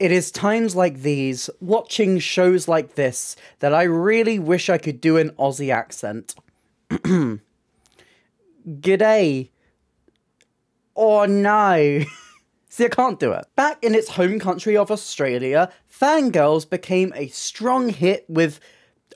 It is times like these, watching shows like this, that I really wish I could do an Aussie accent. G'day. Oh no. See, I can't do it. Back in its home country of Australia, Fangirls became a strong hit with,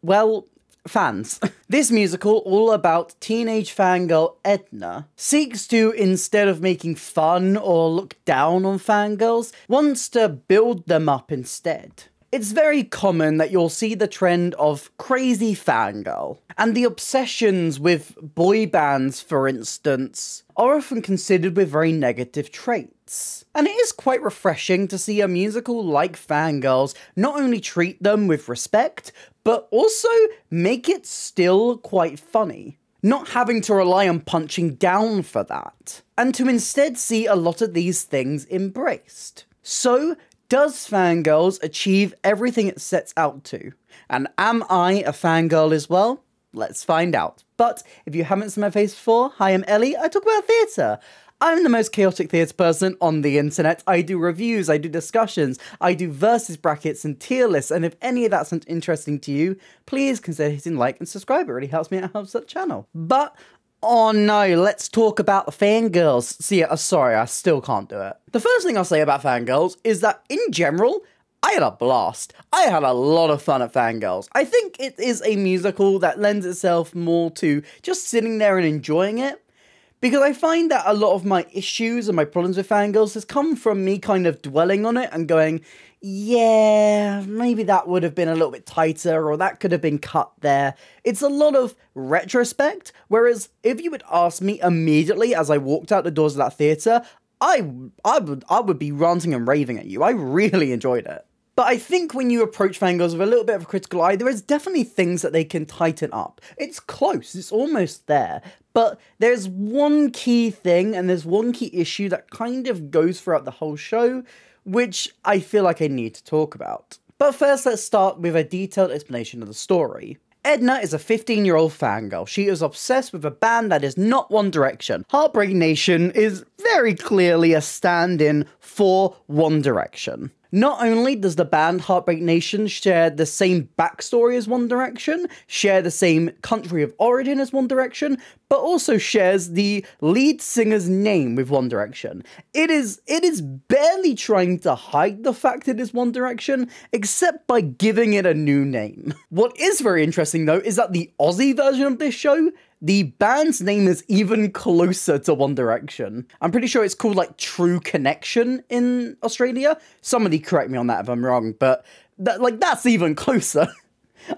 well, fans. This musical, all about teenage fangirl Edna, seeks to, instead of making fun or look down on fangirls, wants to build them up instead. It's very common that you'll see the trend of crazy fangirl, and the obsessions with boy bands, for instance, are often considered with very negative traits. And it is quite refreshing to see a musical like Fangirls not only treat them with respect, but also make it still quite funny. Not having to rely on punching down for that, and to instead see a lot of these things embraced. So, does Fangirls achieve everything it sets out to? And am I a fangirl as well? Let's find out. But if you haven't seen my face before, hi, I'm Ellie, I talk about theatre. I'm the most chaotic theatre person on the internet. I do reviews, I do discussions, I do versus brackets and tier lists, and if any of that sounds interesting to you, please consider hitting like and subscribe. It really helps me out, helps the channel. But oh no, let's talk about the Fangirls. See, sorry, I still can't do it. The first thing I'll say about Fangirls is that, in general, I had a blast. I had a lot of fun at Fangirls. I think it is a musical that lends itself more to just sitting there and enjoying it, because I find that a lot of my issues and my problems with Fangirls has come from me kind of dwelling on it and going, yeah, maybe that would have been a little bit tighter, or that could have been cut there. It's a lot of retrospect, whereas if you would ask me immediately as I walked out the doors of that theatre, I would be ranting and raving at you. I really enjoyed it. But I think when you approach Fangirls with a little bit of a critical eye, there is definitely things that they can tighten up. It's close, it's almost there, but there's one key thing, and there's one key issue that kind of goes throughout the whole show, which I feel like I need to talk about. But first, let's start with a detailed explanation of the story. Edna is a 15-year-old fangirl. She is obsessed with a band that is not One Direction. Heartbreak Nation is very clearly a stand-in for One Direction. Not only does the band Heartbreak Nation share the same backstory as One Direction, share the same country of origin as One Direction, but also shares the lead singer's name with One Direction. It is barely trying to hide the fact it is One Direction, except by giving it a new name. What is very interesting though is that the Aussie version of this show, the band's name is even closer to One Direction. I'm pretty sure it's called like True Connection in Australia. Somebody correct me on that if I'm wrong, but that's even closer.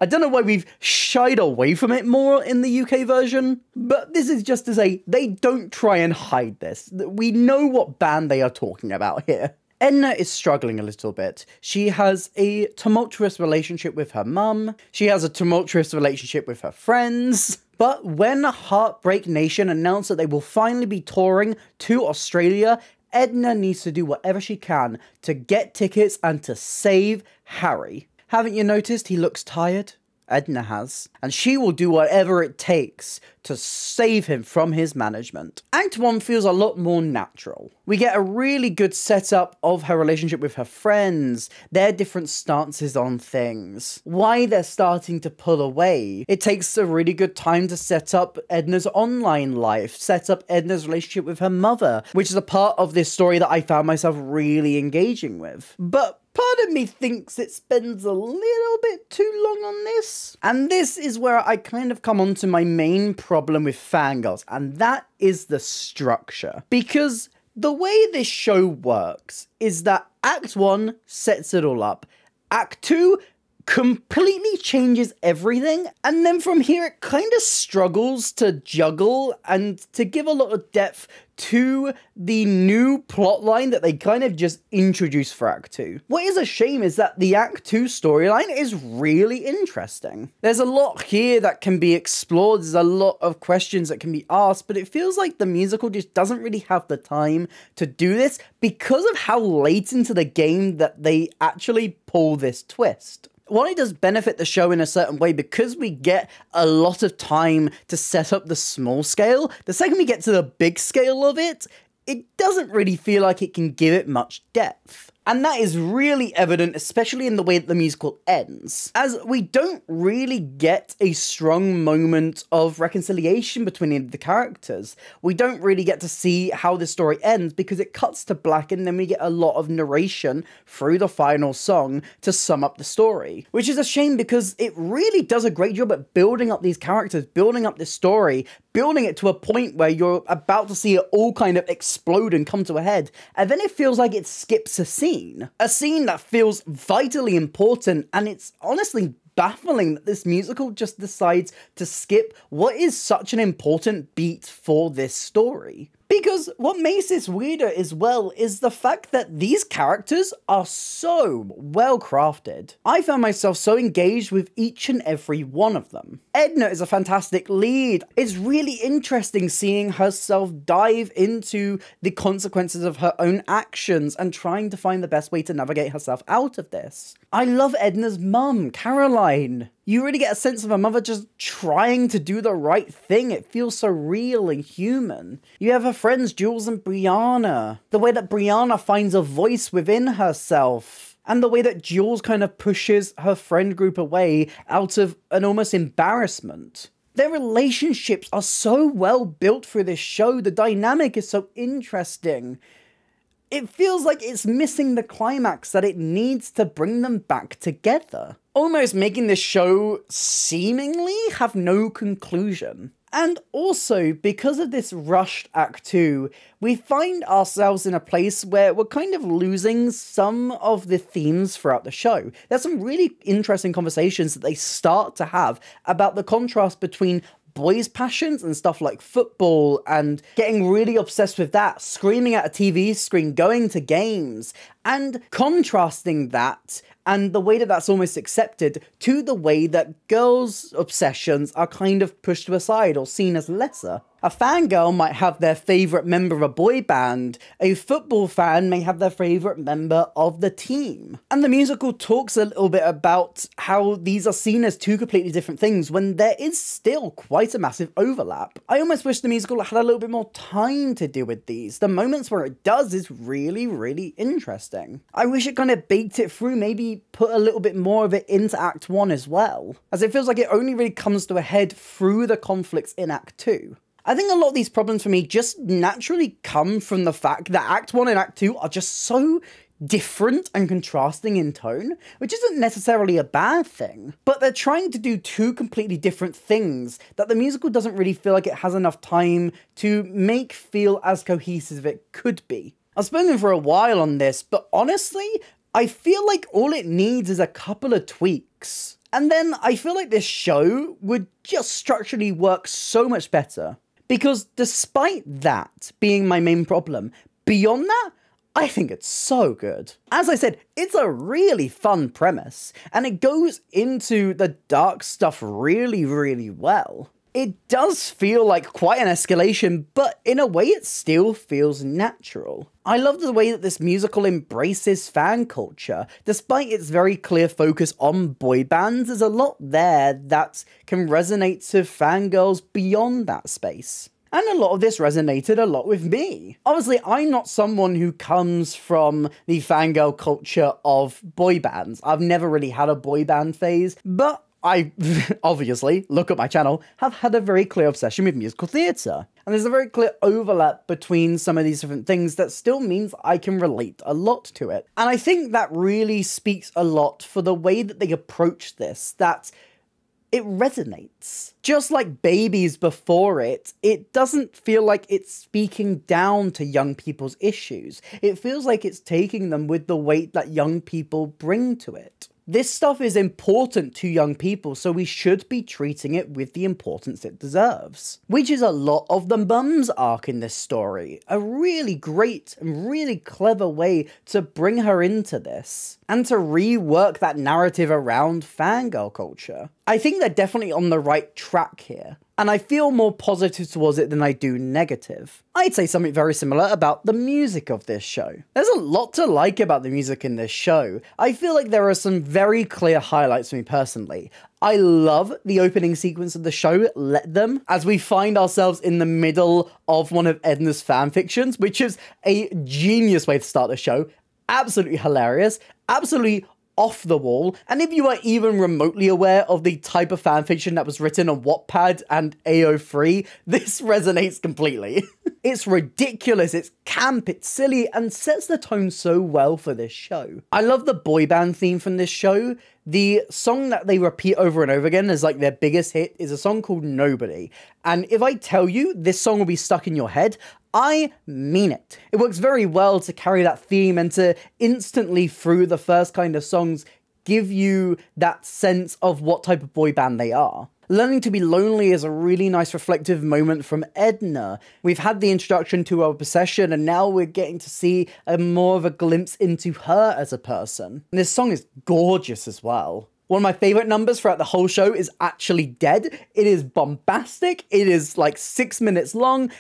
I don't know why we've shied away from it more in the UK version, but this is just to say they don't try and hide this. We know what band they are talking about here. Edna is struggling a little bit. She has a tumultuous relationship with her mum. She has a tumultuous relationship with her friends. But when Heartbreak Nation announced that they will finally be touring to Australia, Edna needs to do whatever she can to get tickets and to save Harry. Haven't you noticed he looks tired? Edna has. And she will do whatever it takes to save him from his management. Act 1 feels a lot more natural. We get a really good setup of her relationship with her friends, their different stances on things, why they're starting to pull away. It takes a really good time to set up Edna's online life, set up Edna's relationship with her mother, which is a part of this story that I found myself really engaging with. But part of me thinks it spends a little bit too long on this. And this is where I kind of come on to my main problem with Fangirls, and that is the structure. Because the way this show works is that Act 1 sets it all up. Act 2 completely changes everything, and then from here it kind of struggles to juggle and to give a lot of depth to the new plotline that they kind of just introduced for Act 2. What is a shame is that the Act 2 storyline is really interesting. There's a lot here that can be explored, there's a lot of questions that can be asked, but it feels like the musical just doesn't really have the time to do this because of how late into the game that they actually pull this twist. While it does benefit the show in a certain way because we get a lot of time to set up the small scale, the second we get to the big scale of it, it doesn't really feel like it can give it much depth. And that is really evident, especially in the way that the musical ends, as we don't really get a strong moment of reconciliation between the characters. We don't really get to see how this story ends because it cuts to black and then we get a lot of narration through the final song to sum up the story. Which is a shame because it really does a great job at building up these characters, building up this story, building it to a point where you're about to see it all kind of explode and come to a head, and then it feels like it skips a scene that feels vitally important, and it's honestly baffling that this musical just decides to skip what is such an important beat for this story. Because what makes this weirder as well is the fact that these characters are so well crafted. I found myself so engaged with each and every one of them. Edna is a fantastic lead. It's really interesting seeing herself dive into the consequences of her own actions and trying to find the best way to navigate herself out of this. I love Edna's mum, Caroline. You really get a sense of a mother just trying to do the right thing. It feels so real and human. You have her friends Jules and Brianna. The way that Brianna finds a voice within herself. And the way that Jules kind of pushes her friend group away out of an almost embarrassment. Their relationships are so well built through this show. The dynamic is so interesting. It feels like it's missing the climax that it needs to bring them back together. Almost making this show seemingly have no conclusion. And also, because of this rushed Act 2, we find ourselves in a place where we're kind of losing some of the themes throughout the show. There's some really interesting conversations that they start to have about the contrast between boys' passions and stuff like football and getting really obsessed with that, screaming at a TV screen, going to games, and contrasting that and the way that that's almost accepted to the way that girls' obsessions are kind of pushed to a side or seen as lesser. A fangirl might have their favourite member of a boy band, a football fan may have their favourite member of the team. And the musical talks a little bit about how these are seen as two completely different things when there is still quite a massive overlap. I almost wish the musical had a little bit more time to deal with these. The moments where it does is really, really interesting. I wish it kind of baked it through, maybe put a little bit more of it into Act 1 as well, as it feels like it only really comes to a head through the conflicts in Act 2. I think a lot of these problems for me just naturally come from the fact that Act 1 and Act 2 are just so different and contrasting in tone, which isn't necessarily a bad thing, but they're trying to do two completely different things that the musical doesn't really feel like it has enough time to make feel as cohesive as it could be. I've spoken for a while on this, but honestly, I feel like all it needs is a couple of tweaks. And then I feel like this show would just structurally work so much better. Because despite that being my main problem, beyond that, I think it's so good. As I said, it's a really fun premise, and it goes into the dark stuff really, really well. It does feel like quite an escalation, but in a way it still feels natural. I love the way that this musical embraces fan culture. Despite its very clear focus on boy bands, there's a lot there that can resonate to fangirls beyond that space. And a lot of this resonated a lot with me. Obviously, I'm not someone who comes from the fangirl culture of boy bands. I've never really had a boy band phase, but I, obviously, look at my channel, have had a very clear obsession with musical theatre. And there's a very clear overlap between some of these different things that still means I can relate a lot to it. And I think that really speaks a lot for the way that they approach this, that it resonates. Just like Babies before it, it doesn't feel like it's speaking down to young people's issues. It feels like it's taking them with the weight that young people bring to it. This stuff is important to young people, so we should be treating it with the importance it deserves. Which is a lot of the mum's arc in this story. A really great and really clever way to bring her into this, and to rework that narrative around fangirl culture. I think they're definitely on the right track here, and I feel more positive towards it than I do negative. I'd say something very similar about the music of this show. There's a lot to like about the music in this show. I feel like there are some very clear highlights for me personally. I love the opening sequence of the show, Let Them, as we find ourselves in the middle of one of Edna's fanfictions, which is a genius way to start the show. absolutely hilarious, absolutely off the wall, and if you are even remotely aware of the type of fanfiction that was written on Wattpad and AO3, this resonates completely. It's ridiculous, it's camp, it's silly, and sets the tone so well for this show. I love the boy band theme from this show. The song that they repeat over and over again as like their biggest hit is a song called Nobody. And if I tell you this song will be stuck in your head, I mean it. It works very well to carry that theme and to instantly, through the first kind of songs, give you that sense of what type of boy band they are. Learning to be lonely is a really nice reflective moment from Edna. We've had the introduction to her obsession, and now we're getting to see more of a glimpse into her as a person. And this song is gorgeous as well. One of my favourite numbers throughout the whole show is Actually Dead. It is bombastic. It is like 6 minutes long.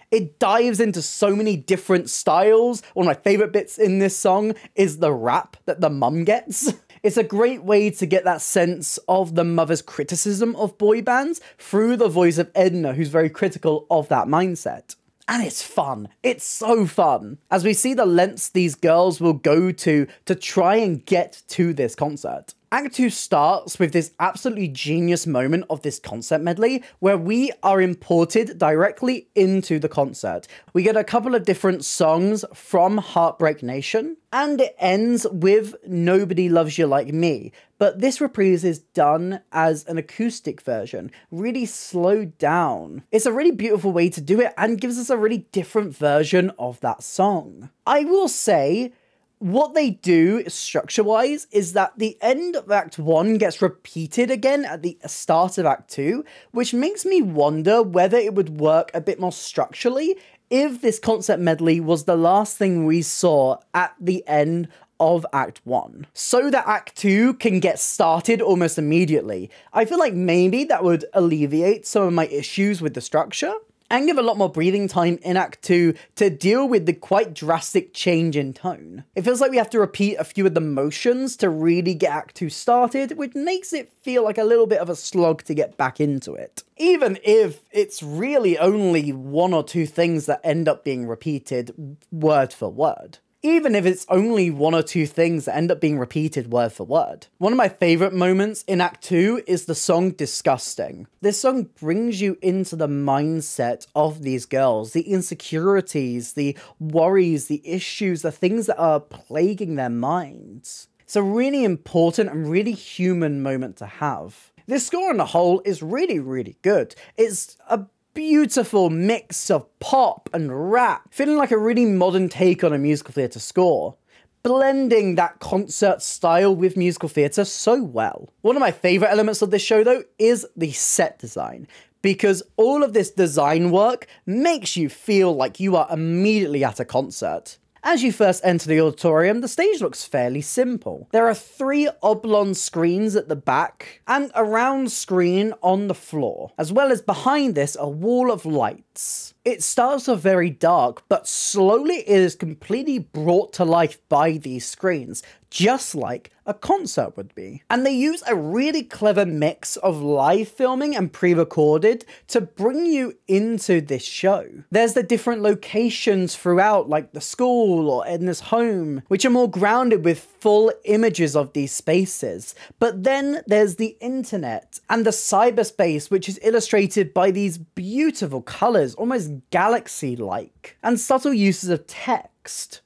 It dives into so many different styles. One of my favourite bits in this song is the rap that the mum gets. It's a great way to get that sense of the mother's criticism of boy bands through the voice of Edna, who's very critical of that mindset. And it's fun. It's so fun. As we see the lengths these girls will go to try and get to this concert. Act 2 starts with this absolutely genius moment of this concert medley where we are imported directly into the concert. We get a couple of different songs from Heartbreak Nation, and it ends with Nobody Loves You Like Me. But this reprise is done as an acoustic version, really slowed down. It's a really beautiful way to do it and gives us a really different version of that song. I will say, what they do structure-wise is that the end of Act 1 gets repeated again at the start of Act 2, which makes me wonder whether it would work a bit more structurally if this concert medley was the last thing we saw at the end of Act 1, so that Act 2 can get started almost immediately. I feel like maybe that would alleviate some of my issues with the structure, and give a lot more breathing time in Act 2 to deal with the quite drastic change in tone. It feels like we have to repeat a few of the motions to really get Act 2 started, which makes it feel like a little bit of a slog to get back into it. Even if it's really only one or two things that end up being repeated word for word. Even if it's only one or two things that end up being repeated word for word. One of my favourite moments in Act 2 is the song Disgusting. This song brings you into the mindset of these girls, the insecurities, the worries, the issues, the things that are plaguing their minds. It's a really important and really human moment to have. This score on the whole is really, really good. It's a beautiful mix of pop and rap, feeling like a really modern take on a musical theatre score, blending that concert style with musical theatre so well. One of my favourite elements of this show though is the set design, because all of this design work makes you feel like you are immediately at a concert. As you first enter the auditorium, the stage looks fairly simple. There are 3 oblong screens at the back and a round screen on the floor, as well as behind this a wall of lights. It starts off very dark, but slowly it is completely brought to life by these screens, just like a concert would be. And they use a really clever mix of live filming and pre-recorded to bring you into this show. There's the different locations throughout, like the school or Edna's home, which are more grounded with full images of these spaces. But then there's the internet and the cyberspace, which is illustrated by these beautiful colours, almost galaxy-like, and subtle uses of text,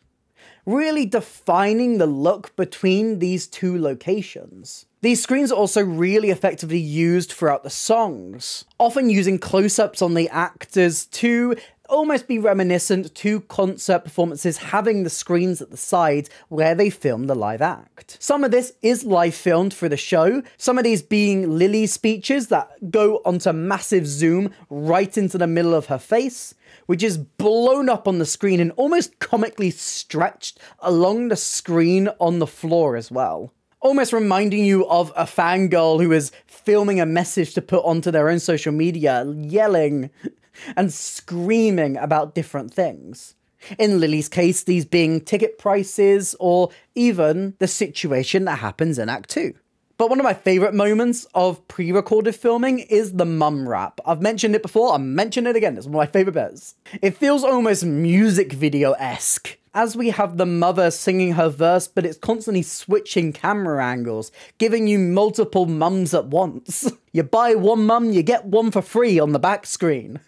really defining the look between these two locations. These screens are also really effectively used throughout the songs, often using close-ups on the actors to almost be reminiscent to concert performances having the screens at the side where they film the live act. Some of this is live filmed for the show, some of these being Lily's speeches that go onto massive zoom right into the middle of her face, which is blown up on the screen and almost comically stretched along the screen on the floor as well. Almost reminding you of a fangirl who is filming a message to put onto their own social media, yelling and screaming about different things. In Lily's case, these being ticket prices or even the situation that happens in Act 2. But one of my favourite moments of pre-recorded filming is the mum rap. I've mentioned it before, I'll mention it again, it's one of my favourite bits. It feels almost music video-esque. as we have the mother singing her verse, but it's constantly switching camera angles, giving you multiple mums at once. You buy one mum, you get one for free on the back screen.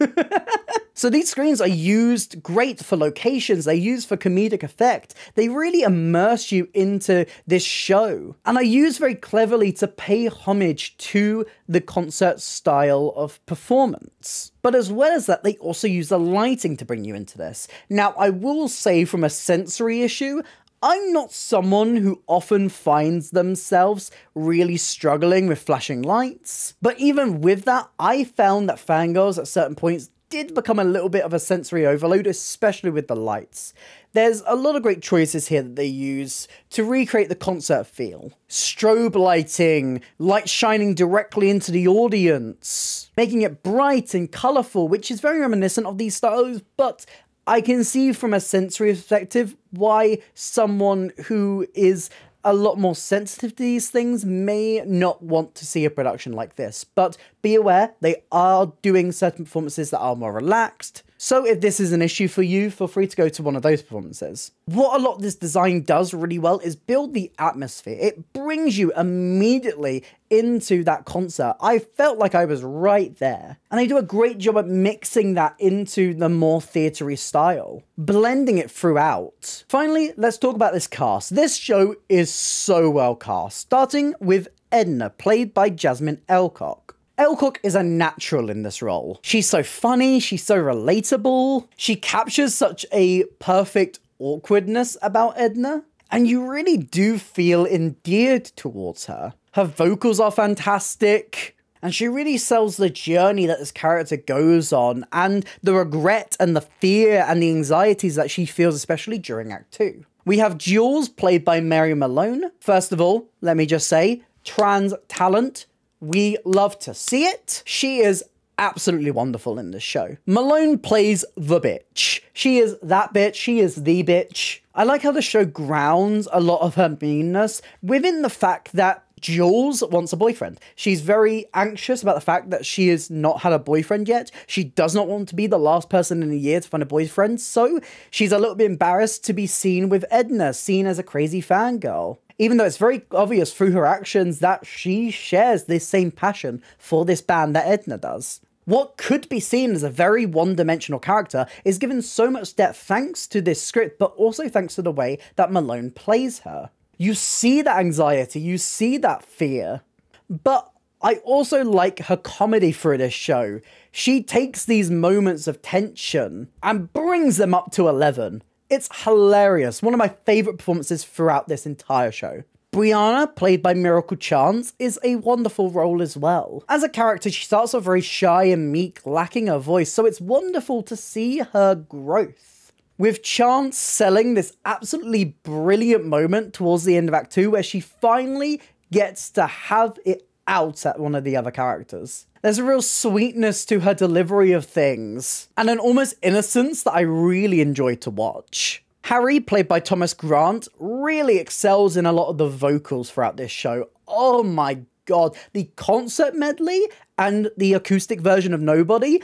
So these screens are used great for locations, they're used for comedic effect. They really immerse you into this show. And are used very cleverly to pay homage to the concert style of performance. But as well as that, they also use the lighting to bring you into this. Now, I will say from a sensory issue, I'm not someone who often finds themselves really struggling with flashing lights. But even with that, I found that Fangirls at certain points did become a little bit of a sensory overload, especially with the lights. There's a lot of great choices here that they use to recreate the concert feel. Strobe lighting, light shining directly into the audience, making it bright and colourful, which is very reminiscent of these styles, but I can see from a sensory perspective why someone who is a lot more sensitive to these things may not want to see a production like this. But be aware, they are doing certain performances that are more relaxed. So if this is an issue for you, feel free to go to one of those performances. What a lot of this design does really well is build the atmosphere. It brings you immediately into that concert. I felt like I was right there. And they do a great job at mixing that into the more theatery style, blending it throughout. Finally, let's talk about this cast. This show is so well cast, starting with Edna, played by Jasmine Elcock. Elcock is a natural in this role. She's so funny, she's so relatable, she captures such a perfect awkwardness about Edna, and you really do feel endeared towards her. Her vocals are fantastic, and she really sells the journey that this character goes on, and the regret and the fear and the anxieties that she feels, especially during Act 2. We have Jules, played by Mary Malone. First of all, let me just say, trans talent. We love to see it. She is absolutely wonderful in this show. Malone plays the bitch. She is that bitch. She is the bitch. I like how the show grounds a lot of her meanness within the fact that Jules wants a boyfriend. She's very anxious about the fact that she has not had a boyfriend yet. She does not want to be the last person in a year to find a boyfriend, so she's a little bit embarrassed to be seen with Edna, seen as a crazy fangirl. Even though it's very obvious through her actions that she shares this same passion for this band that Edna does. What could be seen as a very one-dimensional character is given so much depth thanks to this script, but also thanks to the way that Malone plays her. You see that anxiety, you see that fear, but I also like her comedy for this show. She takes these moments of tension and brings them up to 11. It's hilarious. One of my favourite performances throughout this entire show. Brianna, played by Miracle Chance, is a wonderful role as well. As a character, she starts off very shy and meek, lacking her voice, so it's wonderful to see her growth. With Chance selling this absolutely brilliant moment towards the end of Act 2 where she finally gets to have it out at one of the other characters. There's a real sweetness to her delivery of things, and an almost innocence that I really enjoy to watch. Harry, played by Thomas Grant, really excels in a lot of the vocals throughout this show. Oh my god, the concert medley and the acoustic version of Nobody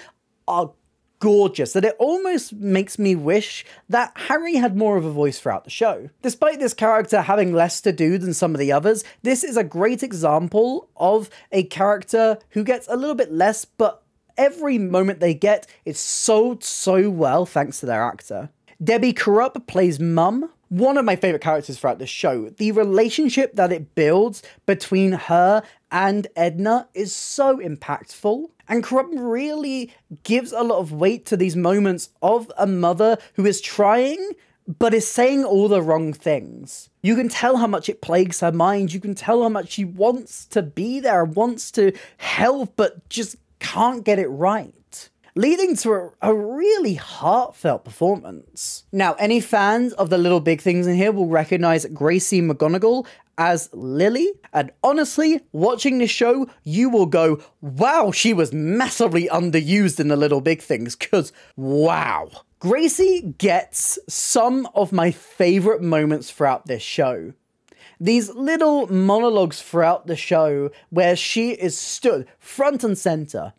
are gorgeous, that it almost makes me wish that Harry had more of a voice throughout the show. Despite this character having less to do than some of the others, this is a great example of a character who gets a little bit less, but every moment they get is sold so well thanks to their actor. Debbie Corrupt plays Mum, one of my favourite characters throughout the show. The relationship that it builds between her and Edna is so impactful. And Corrupt really gives a lot of weight to these moments of a mother who is trying, but is saying all the wrong things. You can tell how much it plagues her mind. You can tell how much she wants to be there, wants to help, but just can't get it right. Leading to a really heartfelt performance. Now, any fans of the Little Big Things in here will recognise Gracie McGonagall as Lily, and honestly, watching this show, you will go, wow, she was massively underused in the Little Big Things, because wow. Gracie gets some of my favourite moments throughout this show. These little monologues throughout the show where she is stood front and centre,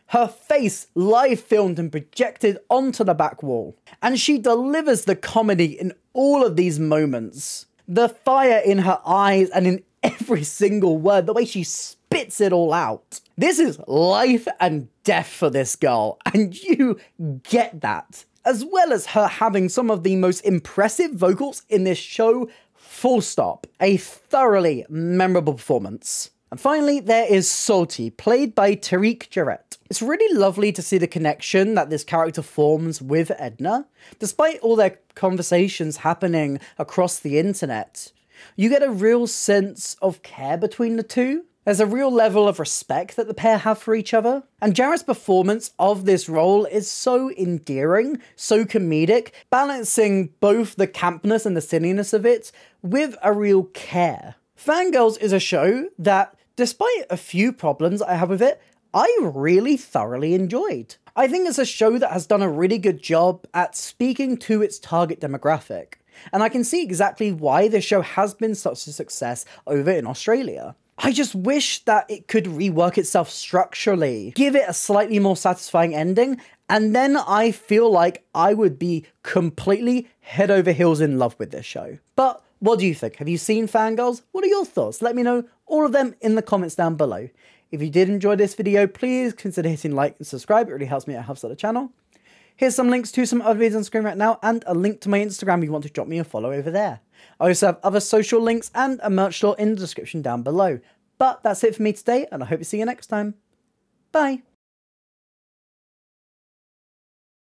Her face live filmed and projected onto the back wall. And she delivers the comedy in all of these moments. The fire in her eyes and in every single word, the way she spits it all out. This is life and death for this girl, and you get that. As well as her having some of the most impressive vocals in this show, full stop. A thoroughly memorable performance. And finally, there is Salty, played by Tariq Jarrett. It's really lovely to see the connection that this character forms with Edna. Despite all their conversations happening across the internet, you get a real sense of care between the two. There's a real level of respect that the pair have for each other. And Jarrett's performance of this role is so endearing, so comedic, balancing both the campness and the silliness of it with a real care. Fangirls is a show that, despite a few problems I have with it, I really thoroughly enjoyed. I think it's a show that has done a really good job at speaking to its target demographic. And I can see exactly why this show has been such a success over in Australia. I just wish that it could rework itself structurally, give it a slightly more satisfying ending, and then I feel like I would be completely head over heels in love with this show. But what do you think? Have you seen Fangirls? What are your thoughts? Let me know all of them in the comments down below. If you did enjoy this video, please consider hitting like and subscribe. It really helps me out, helps out the channel. Here's some links to some other videos on screen right now, and a link to my Instagram if you want to drop me a follow over there. I also have other social links and a merch store in the description down below. But that's it for me today, and I hope to see you next time. Bye!